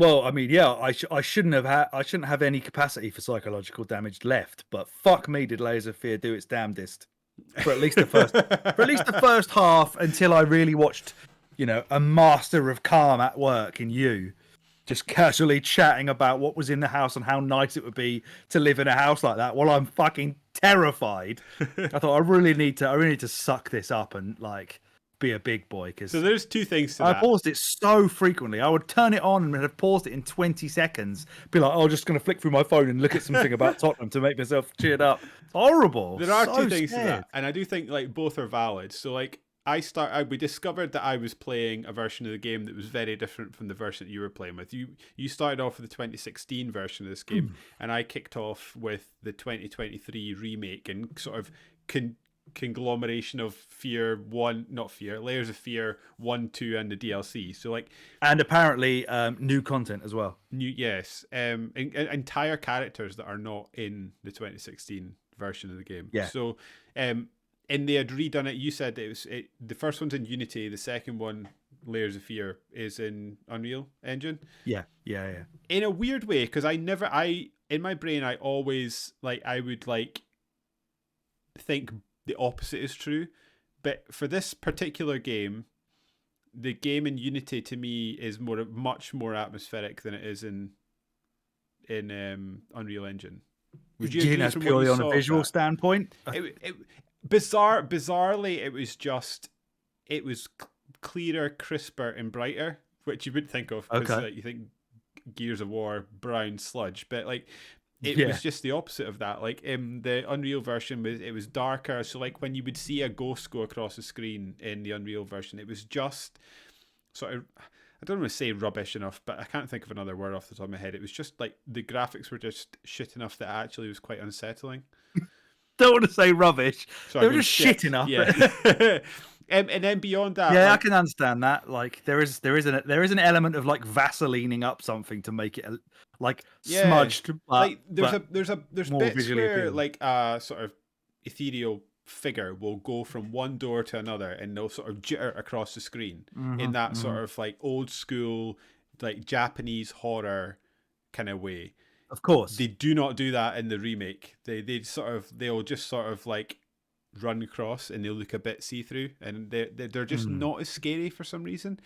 Well, I mean, yeah, I shouldn't have I shouldn't have any capacity for psychological damage left, but fuck me, did Layers of Fear do its damnedest for at least the first half until I really watched, a master of calm at work in you, just casually chatting about what was in the house and how nice it would be to live in a house like that while I'm fucking terrified. I thought I really need to suck this up and like be a big boy So because there's two things to I that. paused it so frequently. I would turn it on and have paused it in 20 seconds. Be like, oh, just going to flick through my phone and look at something about Tottenham to make myself cheered up. It's horrible. There are two So things to scared. that, and I do think like both are valid. So like we discovered that I was playing a version of the game that was very different from the version that you were playing with. You started off with the 2016 version of this game, and I kicked off with the 2023 remake and sort of conglomeration of Layers of Fear 1, 2, and the DLC. So like, And apparently new content as well. entire characters that are not in the 2016 version of the game. Yeah. So and they had redone it. You said the first one's in Unity, the second one, Layers of Fear, is in Unreal Engine. Yeah. In a weird way, because in my brain I always I would think the opposite is true, but for this particular game, the game in Unity to me is much more atmospheric than it is in Unreal Engine. Would you agree that's from what purely you on a saw of visual that? standpoint. Bizarrely, it was clearer, crisper, and brighter, which you wouldn't think of because Okay. you think Gears of War brown sludge, but it Yeah. was just the opposite of that. Like in the Unreal version, it was darker. So like when you would see a ghost go across the screen in the Unreal version, it was just sort of, I don't want to say rubbish enough, but I can't think of another word off the top of my head. It was just like the graphics were just shit enough that it actually was quite unsettling. Don't want to say rubbish. Sorry, They were going just shit. shit enough. Yeah. And then beyond that, Yeah, I can understand that. Like there is an element of like vaselining up something to make it like smudged, like but there's more bits visually where appealing. like a sort of ethereal figure will go from one door to another and they'll sort of jitter across the screen in that sort of like old school like Japanese horror kind of way. Of course. They do not do that in the remake. They'll just sort of like run across and they look a bit see-through and they're just not as scary for some reason.